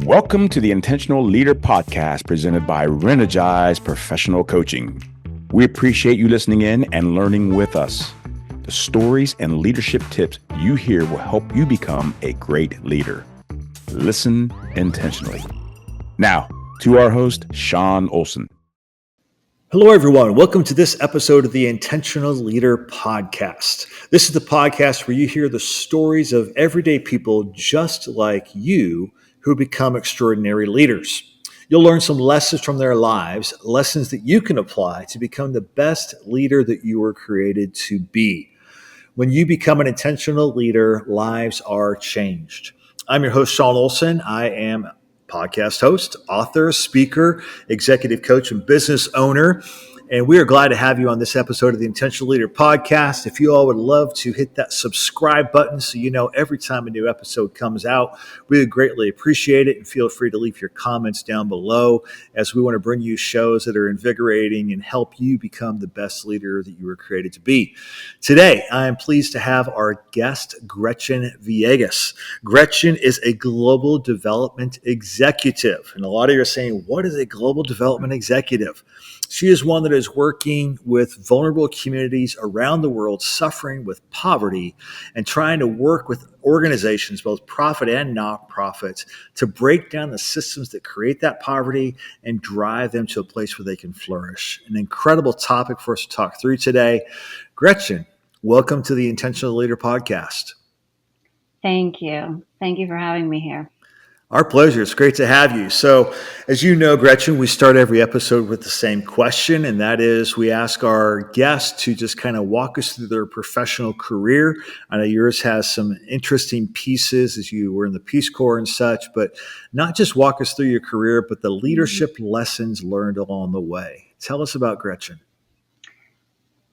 Welcome to the Intentional Leader Podcast presented by Reenergize Professional Coaching. We appreciate you listening in and learning with us. The stories and leadership tips you hear will help you become a great leader. Listen intentionally. Now, to our host, Sean Olson. Hello, everyone. Welcome to this episode of the Intentional Leader Podcast. This is the podcast where you hear the stories of everyday people just like you who become extraordinary leaders. You'll learn some lessons from their lives, lessons that you can apply to become the best leader that you were created to be. When you become an intentional leader, lives are changed. I'm your host, Sean Olson. I am podcast host, author, speaker, executive coach, and business owner. And we are glad to have you on this episode of the Intentional Leader Podcast. If you all would love to hit that subscribe button so you know every time a new episode comes out, we would greatly appreciate it. And feel free to leave your comments down below, as we want to bring you shows that are invigorating and help you become the best leader that you were created to be. Today, I am pleased to have our guest, Gretchen Villegas. Gretchen is a global development executive. And a lot of you are saying, what is a global development executive? She is one that is working with vulnerable communities around the world suffering with poverty and trying to work with organizations, both profit and nonprofits, to break down the systems that create that poverty and drive them to a place where they can flourish. An incredible topic for us to talk through today. Gretchen, welcome to the Intentional Leader Podcast. Thank you. Thank you for having me here. Our pleasure. It's great to have you. So, as you know, Gretchen, we start every episode with the same question, and that is we ask our guests to just kind of walk us through their professional career. I know yours has some interesting pieces as you were in the Peace Corps and such, but not just walk us through your career, but the leadership lessons learned along the way. Tell us about Gretchen.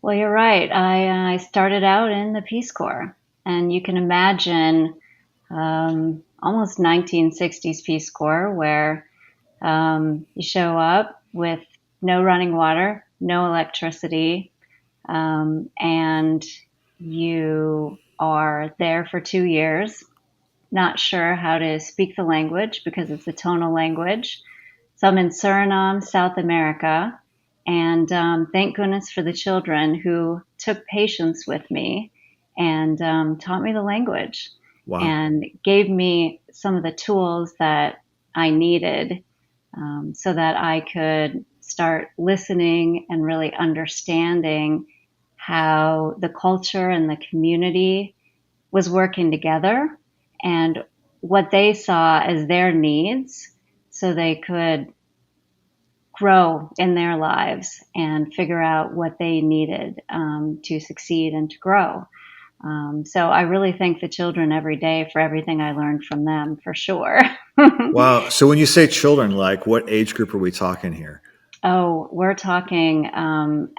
Well, you're right. I started out in the Peace Corps, and you can imagine almost 1960s Peace Corps, where you show up with no running water, no electricity, and you are there for 2 years, not sure how to speak the language because it's a tonal language. So I'm in Suriname, South America, and thank goodness for the children who took patience with me and taught me the language. Wow. And gave me some of the tools that I needed so that I could start listening and really understanding how the culture and the community was working together and what they saw as their needs so they could grow in their lives and figure out what they needed to succeed and to grow. So I really thank the children every day for everything I learned from them, for sure. Wow. So when you say children, like what age group are we talking here? Oh, we're talking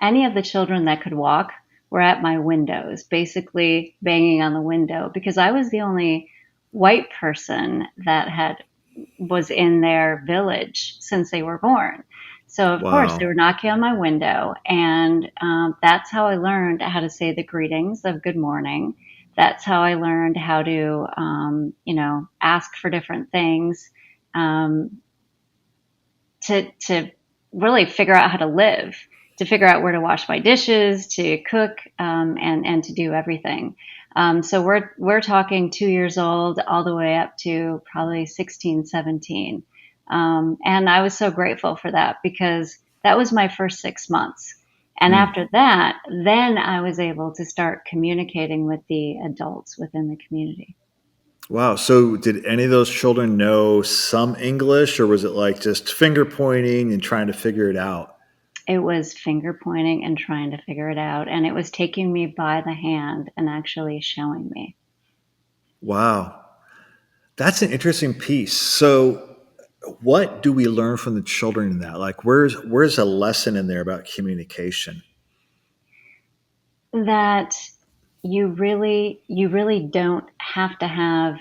any of the children that could walk were at my windows, basically banging on the window, because I was the only white person that was in their village since they were born. So, of course, they were knocking on my window, and that's how I learned how to say the greetings of good morning. That's how I learned how to, ask for different things, to really figure out how to live, to figure out where to wash my dishes, to cook, and to do everything. So we're talking 2 years old all the way up to probably 16, 17. And I was so grateful for that because that was my first 6 months. And after that, then I was able to start communicating with the adults within the community. Wow. So did any of those children know some English, or was it like just finger pointing and trying to figure it out? It was finger pointing and trying to figure it out. And it was taking me by the hand and actually showing me. Wow. That's an interesting piece. So what do we learn from the children in that? Like, where's a lesson in there about communication? That you really don't have to have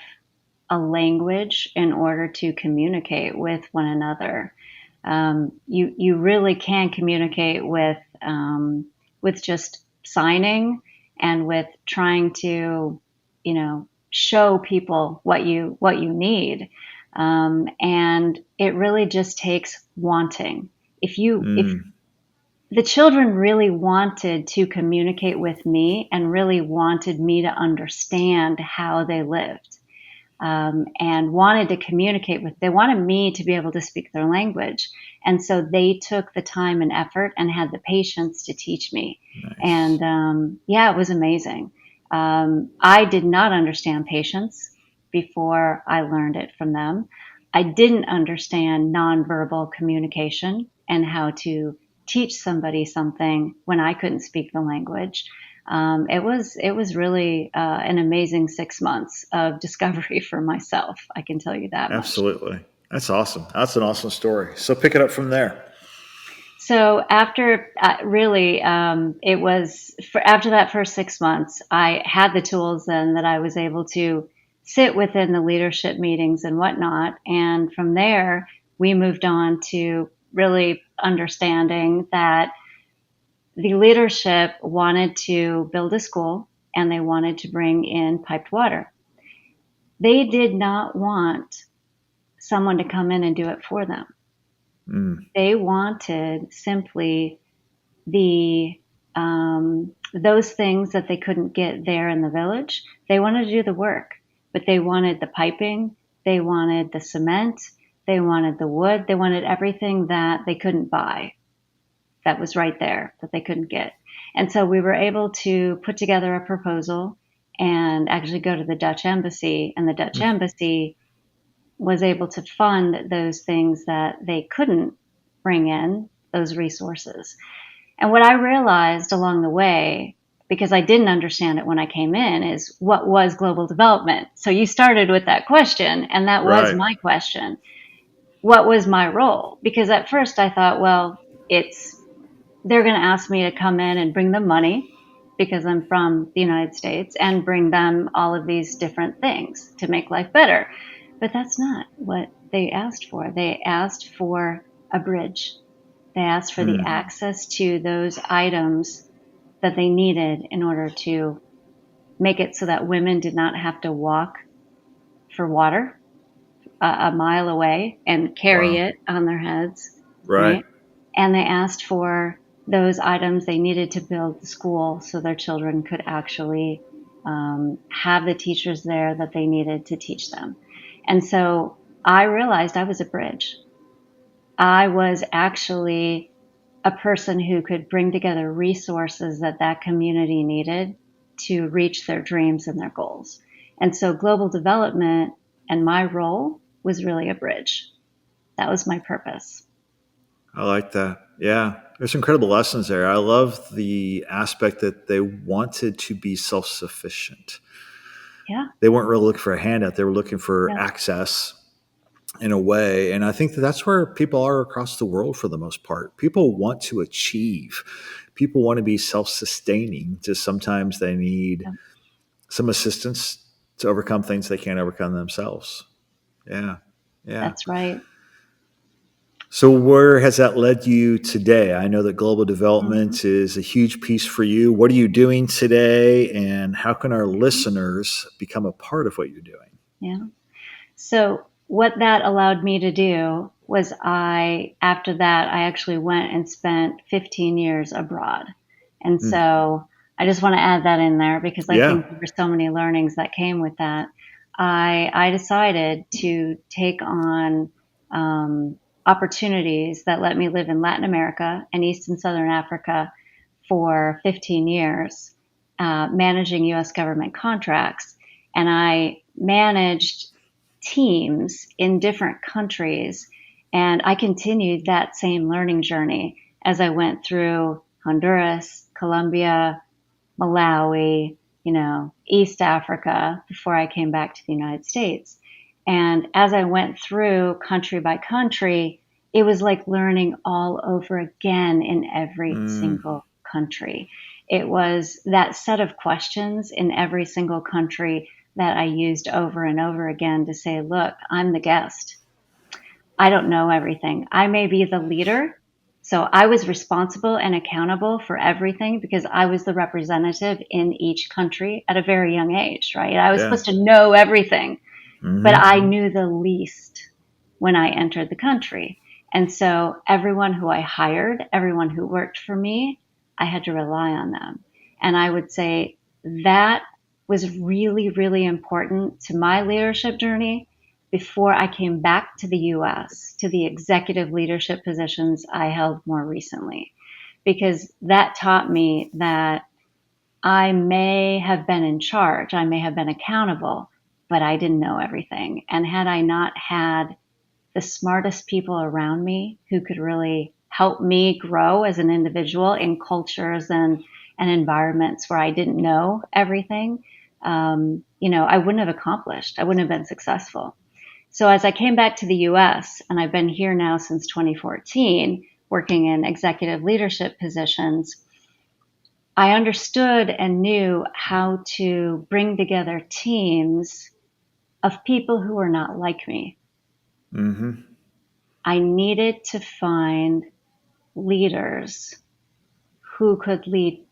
a language in order to communicate with one another. You really can communicate with just signing and with trying to, show people what you need. And it really just takes wanting. If the children really wanted to communicate with me and really wanted me to understand how they lived, and wanted to communicate with, they wanted me to be able to speak their language. And so they took the time and effort and had the patience to teach me. Nice. And it was amazing. I did not understand patience before I learned it from them. I didn't understand nonverbal communication and how to teach somebody something when I couldn't speak the language. It was really an amazing 6 months of discovery for myself. I can tell you that much. Absolutely. That's awesome. That's an awesome story. So pick it up from there. So after it was after that first 6 months, I had the tools then that I was able to sit within the leadership meetings and whatnot. And from there, we moved on to really understanding that the leadership wanted to build a school and they wanted to bring in piped water. They did not want someone to come in and do it for them. They wanted simply those things that they couldn't get there in the village. They wanted to do the work, but they wanted the piping, they wanted the cement, they wanted the wood, they wanted everything that they couldn't buy. That was right there that they couldn't get. And so we were able to put together a proposal and actually go to the Dutch embassy, and the Dutch embassy was able to fund those things that they couldn't bring in, those resources. And what I realized along the way, because I didn't understand it when I came in, is what was global development? So you started with that question, and that was my question. What was my role? Because at first I thought, well, they're going to ask me to come in and bring them money because I'm from the United States and bring them all of these different things to make life better. But that's not what they asked for. They asked for a bridge. They asked for the access to those items that they needed in order to make it so that women did not have to walk for water a mile away and carry it on their heads. Right? And they asked for those items they needed to build the school so their children could actually have the teachers there that they needed to teach them. And so I realized I was a bridge. I was actually a person who could bring together resources that community needed to reach their dreams and their goals. And so global development and my role was really a bridge. That was my purpose. I like that. Yeah. There's incredible lessons there. I love the aspect that they wanted to be self-sufficient. Yeah. They weren't really looking for a handout. They were looking for access in a way. And I think that's where people are across the world for the most part. People want to achieve. People want to be self-sustaining. Just sometimes they need some assistance to overcome things they can't overcome themselves. Yeah. Yeah. That's right. So where has that led you today? I know that global development is a huge piece for you. What are you doing today, and how can our listeners become a part of what you're doing? Yeah. So what that allowed me to do was after that, I actually went and spent 15 years abroad. And so I just want to add that in there because I think there were so many learnings that came with that. I decided to take on opportunities that let me live in Latin America and East and Southern Africa for 15 years, managing U.S. government contracts. And I managed teams in different countries. And I continued that same learning journey as I went through Honduras, Colombia, Malawi, East Africa before I came back to the United States. And as I went through country by country, it was like learning all over again in every single country. It was that set of questions in every single country that I used over and over again to say, look, I'm the guest. I don't know everything. I may be the leader. So I was responsible and accountable for everything because I was the representative in each country at a very young age, right? I was supposed to know everything. but I knew the least when I entered the country. And so everyone who I hired, everyone who worked for me, I had to rely on them. And I would say that was really, really important to my leadership journey before I came back to the US, to the executive leadership positions I held more recently, because that taught me that I may have been in charge, I may have been accountable, but I didn't know everything. And had I not had the smartest people around me who could really help me grow as an individual in cultures and environments where I didn't know everything, I wouldn't have accomplished. I wouldn't have been successful. So as I came back to the US, and I've been here now since 2014, working in executive leadership positions, I understood and knew how to bring together teams of people who are not like me. I needed to find leaders who could lead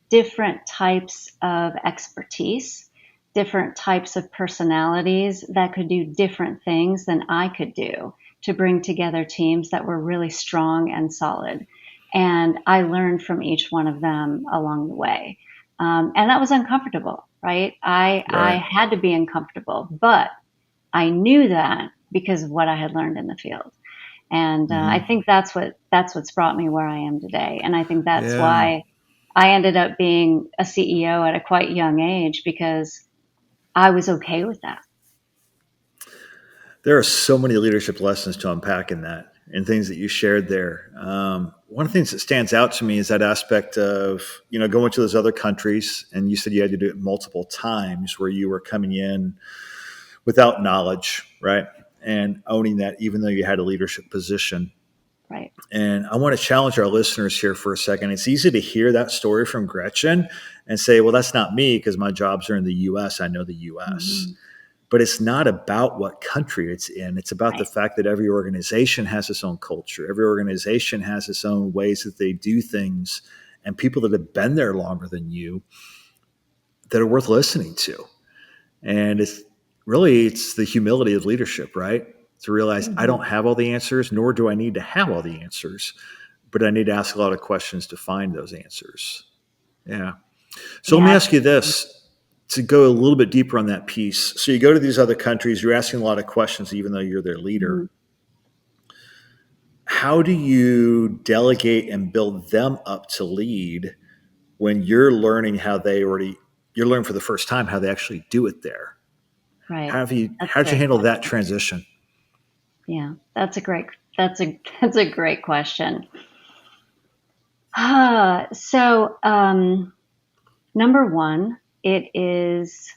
different types of expertise, different types of personalities that could do different things than I could do to bring together teams that were really strong and solid. And I learned from each one of them along the way. And that was uncomfortable, right? I had to be uncomfortable, but I knew that because of what I had learned in the field. And I think that's what's brought me where I am today. And I think that's why I ended up being a CEO at a quite young age, because I was okay with that. There are so many leadership lessons to unpack in that and things that you shared there. One of the things that stands out to me is that aspect of, going to those other countries, and you said you had to do it multiple times, where you were coming in without knowledge, right? And owning that, even though you had a leadership position. Right. And I want to challenge our listeners here for a second. It's easy to hear that story from Gretchen and say, well, that's not me because my jobs are in the US. I know the US. But it's not about what country it's in. It's about the fact that every organization has its own culture. Every organization has its own ways that they do things, and people that have been there longer than you that are worth listening to. And it's the humility of leadership, right? To realize I don't have all the answers, nor do I need to have all the answers, but I need to ask a lot of questions to find those answers. Yeah. So let me ask you this, to go a little bit deeper on that piece. So you go to these other countries, you're asking a lot of questions, even though you're their leader. How do you delegate and build them up to lead when you're learning you're learning for the first time how they actually do it there? Right. How'd you handle that transition? Yeah, that's a great question. So, number one, it is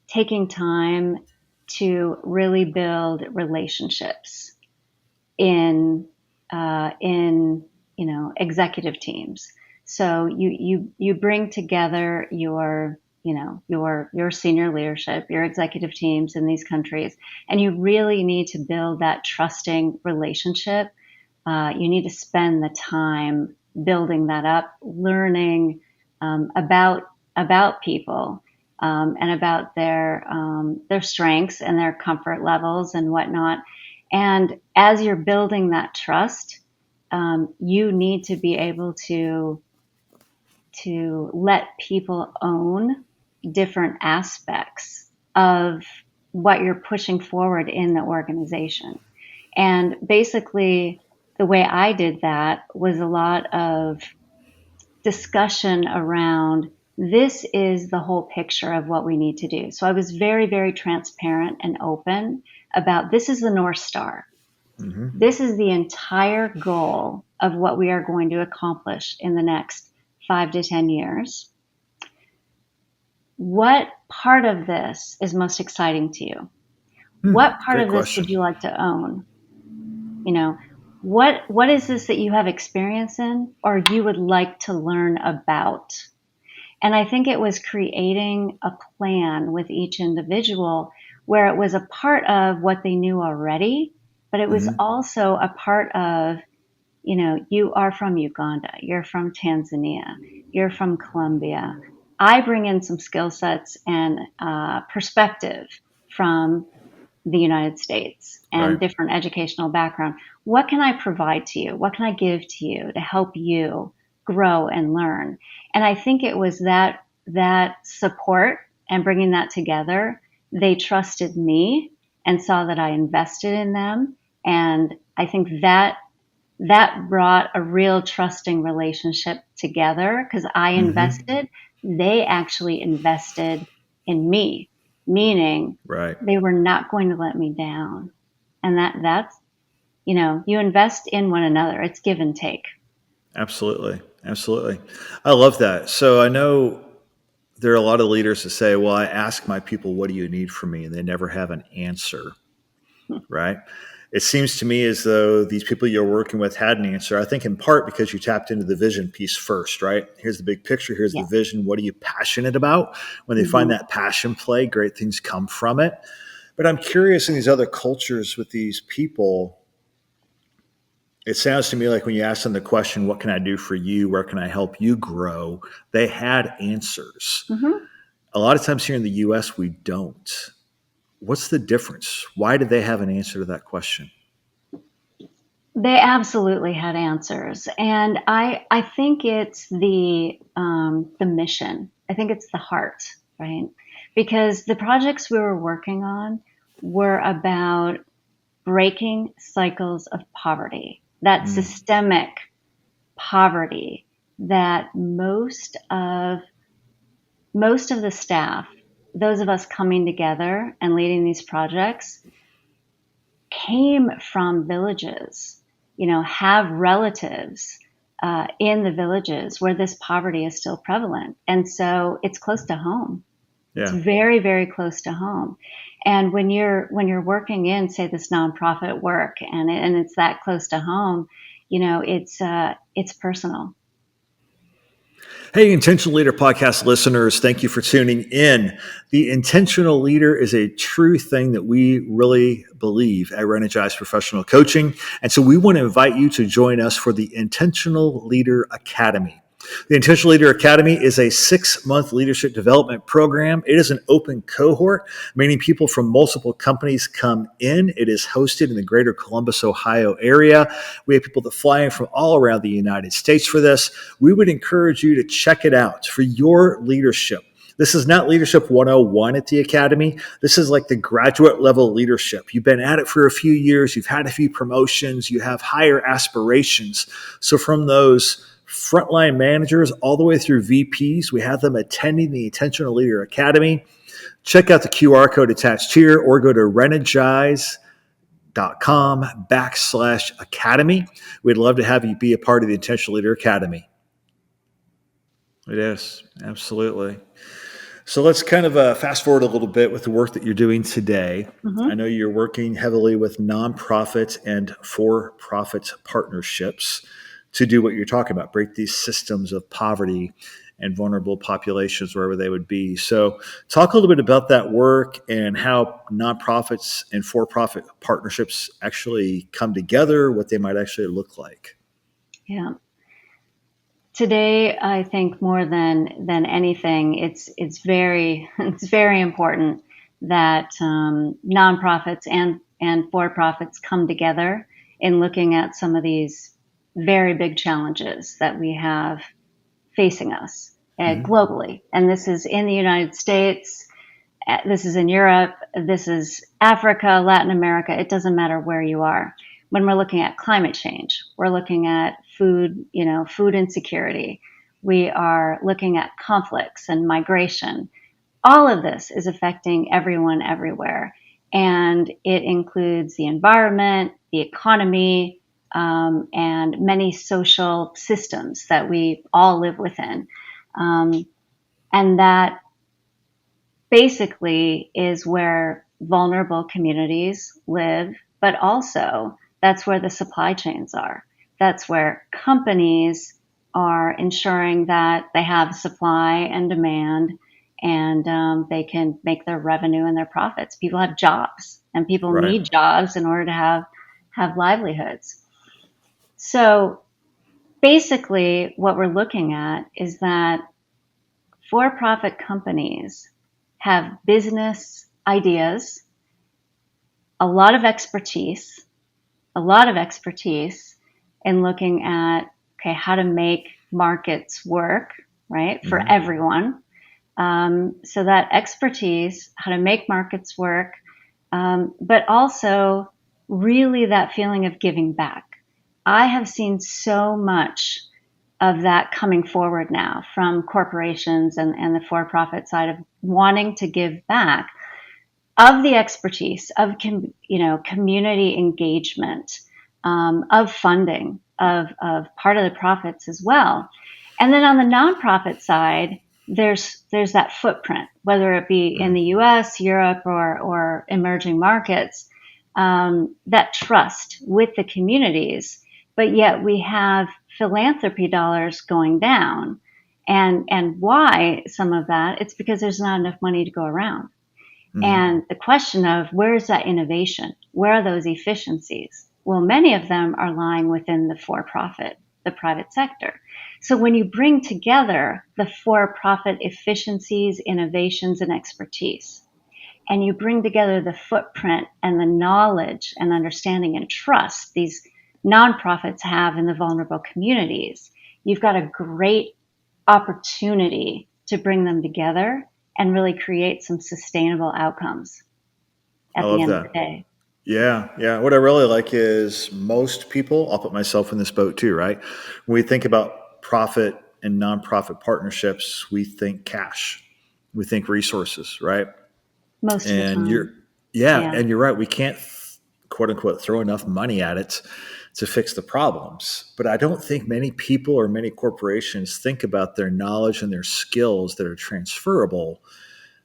taking time to really build relationships in executive teams. So you bring together your senior leadership, your executive teams in these countries, and you really need to build that trusting relationship. You need to spend the time building that up, learning about people and about their strengths and their comfort levels and whatnot. And as you're building that trust, you need to be able to let people own different aspects of what you're pushing forward in the organization. And basically, the way I did that was a lot of discussion around, this is the whole picture of what we need to do. So I was very, very transparent and open about, this is the North Star. This is the entire goal of what we are going to accomplish in the next 5 to 10 years. What part of this is most exciting to you? What part of this would you like to own? What is this that you have experience in or you would like to learn about? And I think it was creating a plan with each individual where it was a part of what they knew already, but it was also a part of, you are from Uganda, you're from Tanzania, you're from Colombia. I bring in some skill sets and perspective from the United States and Right. different educational background. What can I provide to you? What can I give to you to help you grow and learn? And I think it was that support and bringing that together. They trusted me and saw that I invested in them. And I think that brought a real trusting relationship together because I invested. They actually invested in me, meaning Right. they were not going to let me down. And that's, you invest in one another. It's give and take. Absolutely. Absolutely. I love that. So I know there are a lot of leaders that say, well, I ask my people, what do you need from me? And they never have an answer, right? It seems to me as though these people you're working with had an answer. I think in part because you tapped into the vision piece first, right? Here's the big picture. Here's the Yeah. vision. What are you passionate about? When they find that passion play, great things come from it. But I'm curious in these other cultures with these people, it sounds to me like when you ask them the question, what can I do for you? Where can I help you grow? They had answers. Mm-hmm. A lot of times here in the US, we don't. What's the difference? Why did they have an answer to that question? They absolutely had answers, and I think it's the mission. I think it's the heart, right? Because the projects we were working on were about breaking cycles of poverty, that systemic poverty that most of the staff, those of us coming together and leading these projects, came from villages, have relatives in the villages where this poverty is still prevalent. And so it's close to home. It's Yeah. very, very close to home. And when you're working in, say, this nonprofit work, and it's that close to home, it's personal. Hey, Intentional Leader podcast listeners, thank you for tuning in. The intentional leader is a true thing that we really believe at Reenergize Professional Coaching. And so we want to invite you to join us for the Intentional Leader Academy. The Intentional Leader Academy is a 6-month leadership development program. It is an open cohort, meaning people from multiple companies come in. It is hosted in the greater Columbus, Ohio area. We have people that fly in from all around the United States for this. We would encourage you to check it out for your leadership. This is not Leadership 101 at the Academy. This is like the graduate level leadership. You've been at it for a few years. You've had a few promotions. You have higher aspirations. So from those frontline managers all the way through VPs, we have them attending the Intentional Leader Academy. Check out the QR code attached here or go to reenergize.com/academy. We'd love to have you be a part of the Intentional Leader Academy. It is, absolutely. So let's kind of fast forward a little bit with the work that you're doing today. Mm-hmm. I know you're working heavily with nonprofit and for-profit partnerships to do what you're talking about, break these systems of poverty and vulnerable populations wherever they would be. So talk a little bit about that work and how nonprofits and for-profit partnerships actually come together, what they might actually look like. Yeah. Today, I think more than anything, it's very important that nonprofits and for-profits come together in looking at some of these very big challenges that we have facing us globally. And this is in the United States, this is in Europe, this is Africa, Latin America. It doesn't matter where you are. When we're looking at climate change, we're looking at food insecurity. We are looking at conflicts and migration. All of this is affecting everyone everywhere. And it includes the environment, the economy, and many social systems that we all live within. And that basically is where vulnerable communities live, but also that's where the supply chains are. That's where companies are ensuring that they have supply and demand, and they can make their revenue and their profits. People have jobs, and people Right. need jobs in order to have livelihoods. So basically, what we're looking at is that for-profit companies have business ideas a lot of expertise in looking at, okay, how to make markets work, right, for everyone. So that expertise, how to make markets work, but also really that feeling of giving back. I have seen so much of that coming forward now from corporations and the for-profit side of wanting to give back of the expertise of community engagement, of funding, of part of the profits as well. And then on the nonprofit side, there's that footprint, whether it be in the US, Europe, or emerging markets, that trust with the communities. But yet we have philanthropy dollars going down. And why some of that? It's because there's not enough money to go around. And the question of where is that innovation? Where are those efficiencies? Well, many of them are lying within the for-profit, the private sector. So when you bring together the for-profit efficiencies, innovations, and expertise, and you bring together the footprint and the knowledge and understanding and trust these nonprofits have in the vulnerable communities, you've got a great opportunity to bring them together and really create some sustainable outcomes at the end of the day. Yeah. What I really like is most people, I'll put myself in this boat too, right? When we think about profit and nonprofit partnerships, we think cash, we think resources, right? Most of the time. And you're right. We can't, quote unquote, throw enough money at it to fix the problems. But I don't think many people or many corporations think about their knowledge and their skills that are transferable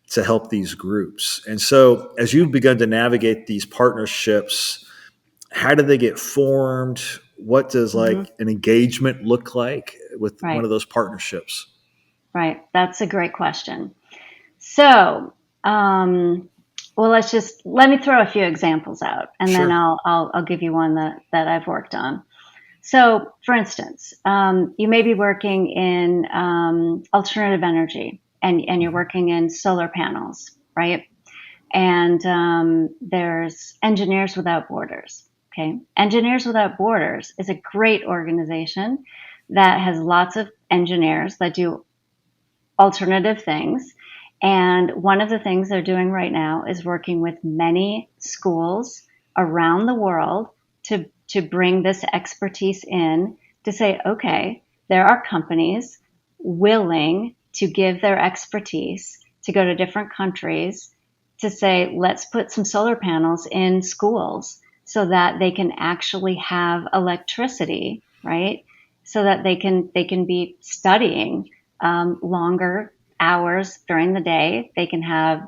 to help these groups. And so as you've begun to navigate these partnerships, how do they get formed? What does an engagement look like with one of those partnerships? Right. That's a great question. So, let me throw a few examples out, and then I'll give you one that I've worked on. So, for instance, you may be working in alternative energy, and you're working in solar panels, right? And there's Engineers Without Borders. Okay, Engineers Without Borders is a great organization that has lots of engineers that do alternative things. And one of the things they're doing right now is working with many schools around the world to bring this expertise in to say, okay, there are companies willing to give their expertise to go to different countries to say, let's put some solar panels in schools so that they can actually have electricity, right? So that they can be studying longer hours during the day. They can have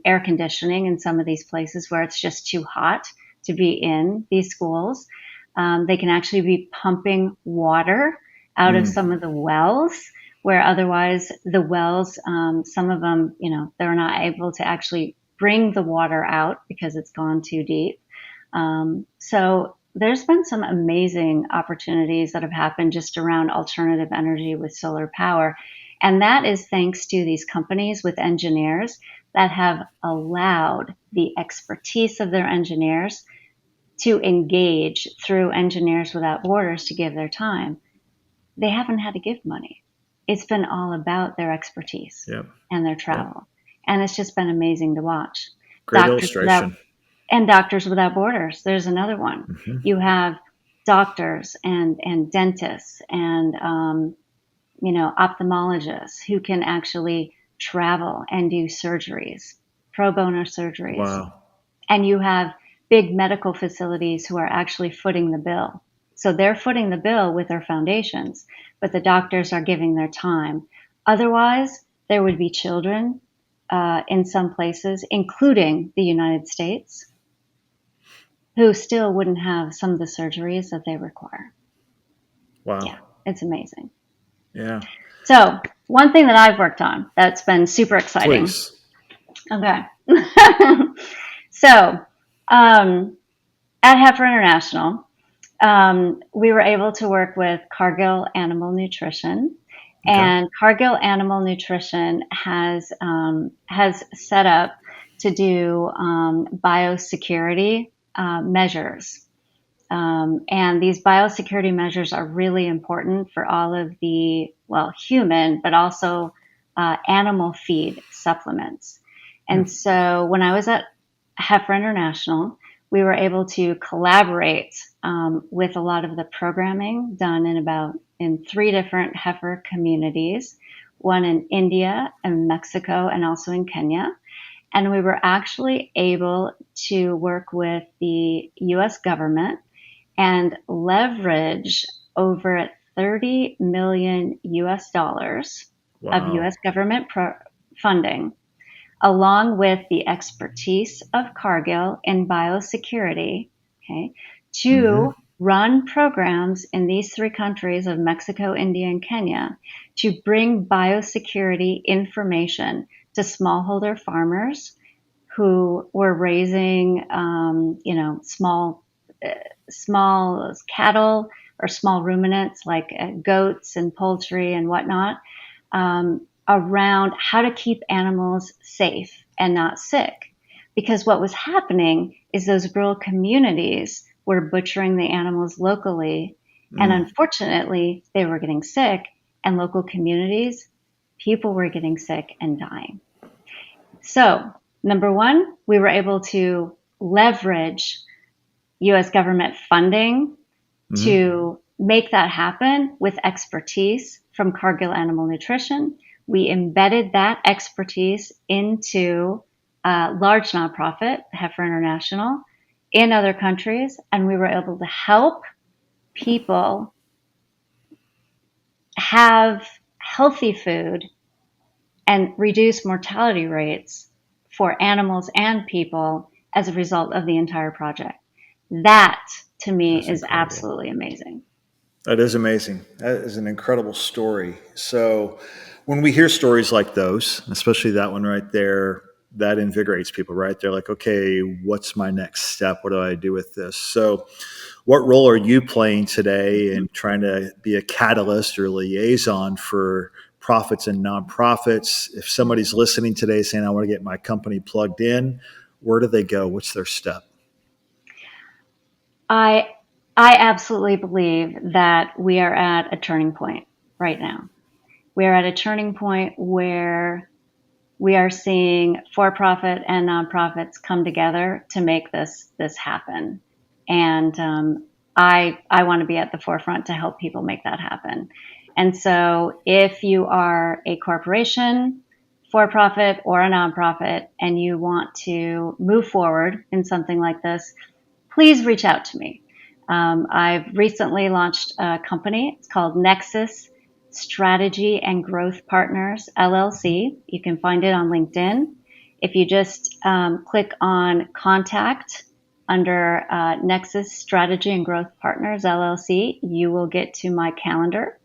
air conditioning in some of these places where it's just too hot to be in these schools. They can actually be pumping water out of some of the wells, where otherwise the wells, some of them, they're not able to actually bring the water out because it's gone too deep. So there's been some amazing opportunities that have happened just around alternative energy with solar power. And that is thanks to these companies with engineers that have allowed the expertise of their engineers to engage through Engineers Without Borders to give their time. They haven't had to give money. It's been all about their expertise and their travel. And it's just been amazing to watch. Great illustration. Doctors Without Borders, there's another one. You have doctors and dentists and ophthalmologists who can actually travel and do surgeries, pro bono surgeries. Wow. And you have big medical facilities who are actually footing the bill. So they're footing the bill with their foundations, but the doctors are giving their time. Otherwise, there would be children in some places, including the United States, who still wouldn't have some of the surgeries that they require. Wow. Yeah, it's amazing. Yeah. So one thing that I've worked on that's been super exciting. Please. Okay. So at Heifer International, we were able to work with Cargill Animal Nutrition. And Cargill Animal Nutrition has set up to do biosecurity measures. And these biosecurity measures are really important for all of the, human, but also animal feed supplements. And so when I was at Heifer International, we were able to collaborate with a lot of the programming done in 3 different heifer communities, one in India and Mexico and also in Kenya. And we were actually able to work with the US government and leverage over 30 million US dollars of US government funding, along with the expertise of Cargill in biosecurity, to run programs in these 3 countries of Mexico, India, and Kenya to bring biosecurity information to smallholder farmers who were raising, small cattle or small ruminants like goats and poultry and whatnot, around how to keep animals safe and not sick. Because what was happening is those rural communities were butchering the animals locally, and unfortunately, they were getting sick, and local communities, people were getting sick and dying. So, number 1, we were able to leverage US government funding to make that happen with expertise from Cargill Animal Nutrition. We embedded that expertise into a large nonprofit, Heifer International, in other countries, and we were able to help people have healthy food and reduce mortality rates for animals and people as a result of the entire project. That, to me, is absolutely amazing. That is amazing. That is an incredible story. So when we hear stories like those, especially that one right there, that invigorates people, right? They're like, okay, what's my next step? What do I do with this? So what role are you playing today in trying to be a catalyst or liaison for profits and nonprofits? If somebody's listening today saying, I want to get my company plugged in, where do they go? What's their step? I absolutely believe that we are at a turning point right now. We are at a turning point where we are seeing for-profit and nonprofits come together to make this happen. And I want to be at the forefront to help people make that happen. And so if you are a corporation, for-profit, or a nonprofit, and you want to move forward in something like this, please reach out to me. I've recently launched a company. It's called Nexus Strategy and Growth Partners, LLC. You can find it on LinkedIn. If you just click on contact under Nexus Strategy and Growth Partners, LLC, you will get to my calendar.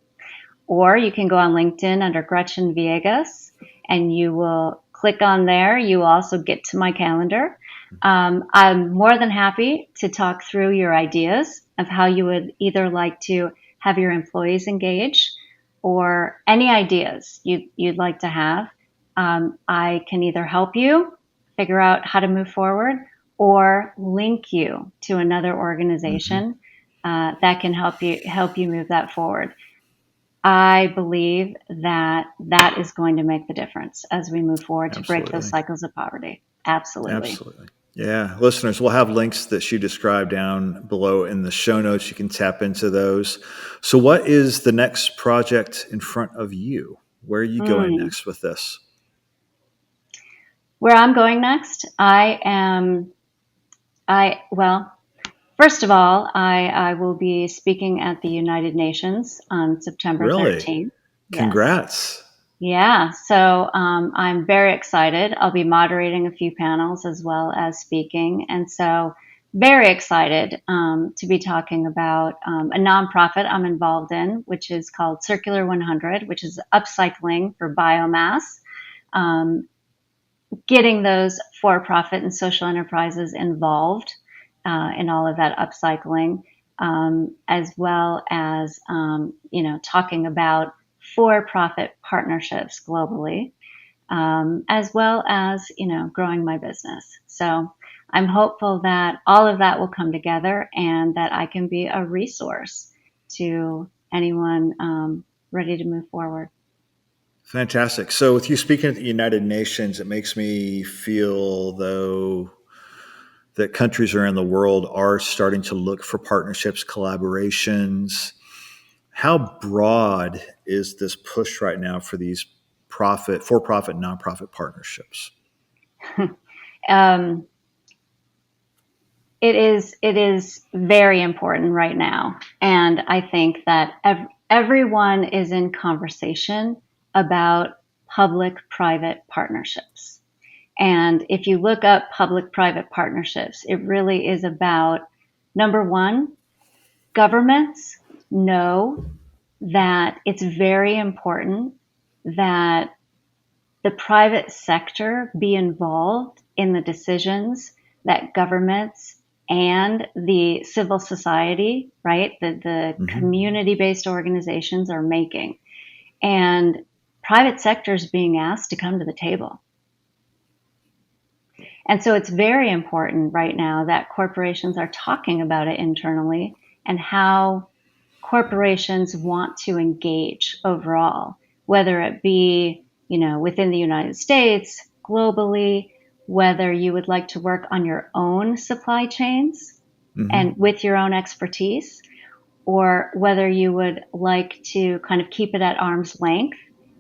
Or you can go on LinkedIn under Gretchen Villegas, and you will click on there. You will also get to my calendar. I'm more than happy to talk through your ideas of how you would either like to have your employees engage or any ideas you'd like to have. I can either help you figure out how to move forward or link you to another organization that can help you move that forward. I believe that is going to make the difference as we move forward to break those cycles of poverty. Absolutely. Yeah. Listeners, we'll have links that she described down below in the show notes. You can tap into those. So what is the next project in front of you? Where are you going next with this? Where I'm going next, first of all, I will be speaking at the United Nations on September 13th. Congrats. Yes. Yeah, so I'm very excited. I'll be moderating a few panels as well as speaking. And so very excited to be talking about a nonprofit I'm involved in, which is called Circular 100, which is upcycling for biomass, getting those for-profit and social enterprises involved in all of that upcycling, as well as, talking about for-profit partnerships globally. as well as, growing my business. So I'm hopeful that all of that will come together and that I can be a resource to anyone ready to move forward. Fantastic. So with you speaking at the United Nations, it makes me feel, though, that countries around the world are starting to look for partnerships, collaborations. How broad is this push right now for these for-profit, nonprofit partnerships? um, it is very important right now, and I think that everyone is in conversation about public-private partnerships. And if you look up public-private partnerships, it really is about, number one, governments know that it's very important that the private sector be involved in the decisions that governments and the civil society, right, the community-based organizations are making. And private sector is being asked to come to the table. And so it's very important right now that corporations are talking about it internally and how corporations want to engage overall, whether it be, within the United States, globally, whether you would like to work on your own supply chains and with your own expertise, or whether you would like to kind of keep it at arm's length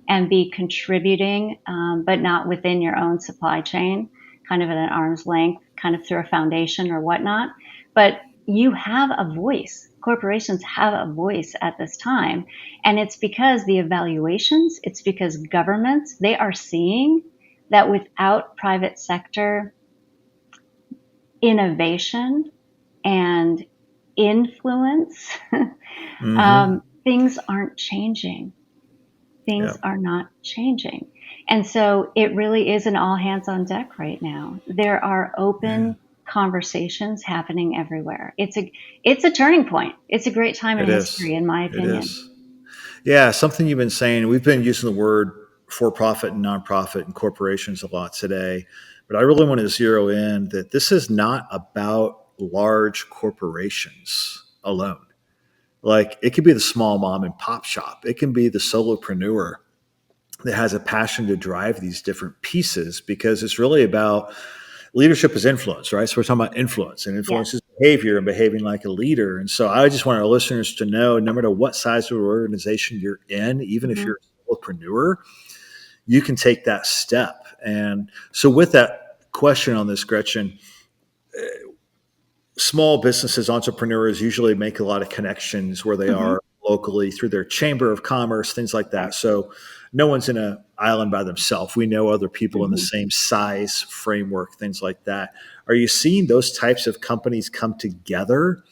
and be contributing, but not within your own supply chain, kind of at an arm's length, kind of through a foundation or whatnot. But you have a voice. Corporations have a voice at this time. And it's because the evaluations, it's because governments, they are seeing that without private sector innovation and influence, things aren't changing. Things are not changing. And so it really is an all hands on deck right now. There are open conversations happening everywhere. It's a turning point. It's a great time in history, in my opinion. It is. Yeah, something you've been saying, we've been using the word for-profit and nonprofit and corporations a lot today, but I really want to zero in that this is not about large corporations alone. Like, it could be the small mom and pop shop. It can be the solopreneur that has a passion to drive these different pieces, because it's really about leadership is influence, right? So we're talking about influence, and influence is behavior and behaving like a leader. And so I just want our listeners to know, no matter what size of organization you're in, even if you're a solopreneur, you can take that step. And so with that question on this, Gretchen, small businesses, entrepreneurs usually make a lot of connections where they are locally through their chamber of commerce, things like that. So no one's in an island by themselves. We know other people in the same size framework, things like that. Are you seeing those types of companies come together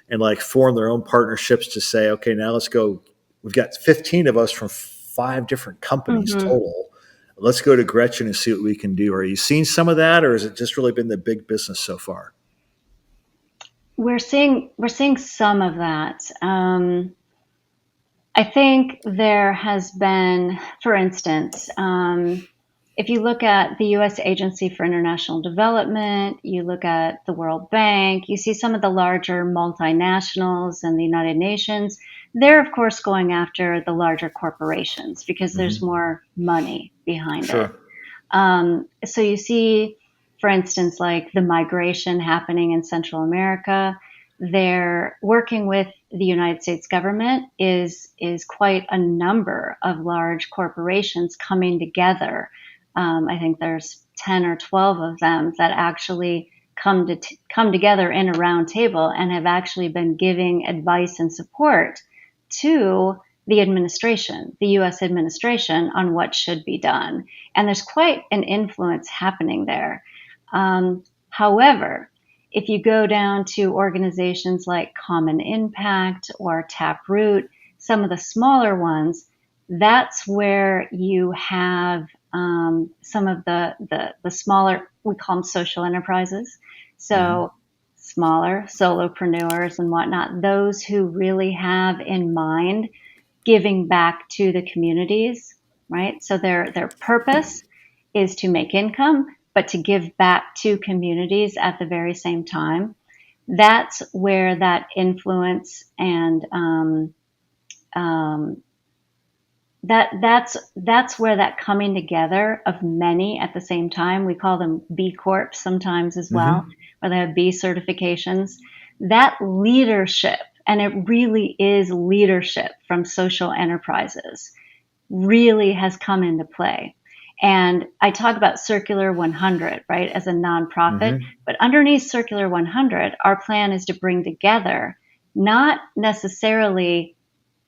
and like form their own partnerships to say, okay, now let's go. We've got 15 of us from 5 different companies total. Let's go to Gretchen and see what we can do. Are you seeing some of that, or has it just really been the big business so far? We're seeing some of that. I think there has been, for instance, if you look at the U.S. Agency for International Development, you look at the World Bank, you see some of the larger multinationals and the United Nations. They're, of course, going after the larger corporations because there's more money behind it. So you see, for instance, like the migration happening in Central America. They're working with the United States government is quite a number of large corporations coming together. I think there's 10 or 12 of them that actually come together in a round table and have actually been giving advice and support to the administration, the U.S. administration, on what should be done. And there's quite an influence happening there. However, if you go down to organizations like Common Impact or Taproot, some of the smaller ones, that's where you have some of the smaller, we call them social enterprises. So smaller solopreneurs and whatnot, those who really have in mind giving back to the communities right? So their purpose is to make income, but to give back to communities at the very same time. That's where that influence and that's where that coming together of many at the same time, we call them B Corps sometimes as well, where they have B certifications, that leadership, and it really is leadership from social enterprises, really has come into play. And I talk about Circular 100, right, as a nonprofit, but underneath Circular 100, our plan is to bring together not necessarily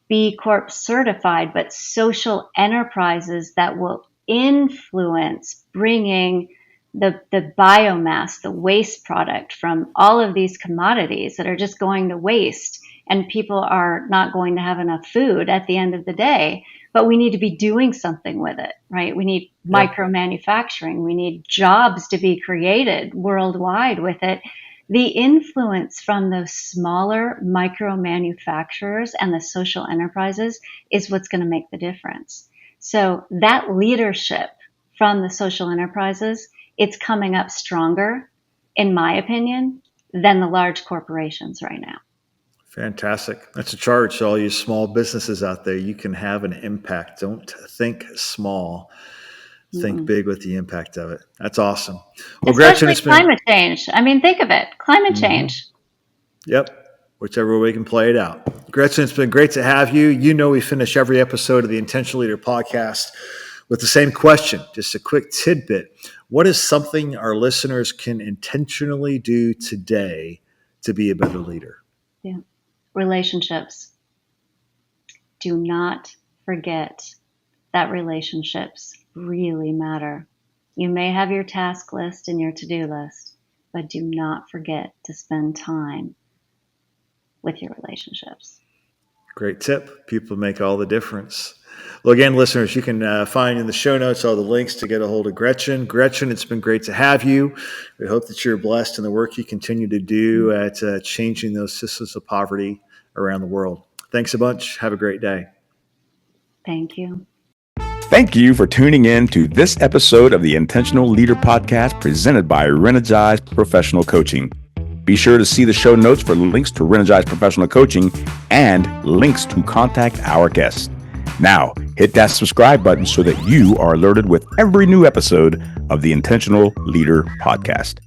B Corp certified, but social enterprises that will influence bringing the biomass, the waste product from all of these commodities that are just going to waste, and people are not going to have enough food at the end of the day. But we need to be doing something with it, right? We need micro manufacturing. We need jobs to be created worldwide with it. The influence from those smaller micro manufacturers and the social enterprises is what's going to make the difference. So that leadership from the social enterprises, it's coming up stronger, in my opinion, than the large corporations right now. Fantastic. That's a charge to all you small businesses out there. You can have an impact. Don't think small. Think big with the impact of it. That's awesome. Well, especially Gretchen, climate change. I mean, think of it. Climate change. Yep. Whichever way we can play it out. Gretchen, it's been great to have you. You know, we finish every episode of the Intentional Leader podcast with the same question, just a quick tidbit. What is something our listeners can intentionally do today to be a better leader? Yeah. Relationships. Do not forget that relationships really matter. You may have your task list and your to-do list, but do not forget to spend time with your relationships. Great tip. People make all the difference. Well, again, listeners, you can find in the show notes all the links to get a hold of Gretchen. Gretchen, it's been great to have you. We hope that you're blessed in the work you continue to do at changing those systems of poverty around the world. Thanks a bunch. Have a great day. Thank you. Thank you for tuning in to this episode of the Intentional Leader Podcast presented by Reenergize Professional Coaching. Be sure to see the show notes for links to Reenergize Professional Coaching and links to contact our guests. Now, hit that subscribe button so that you are alerted with every new episode of the Intentional Leader Podcast.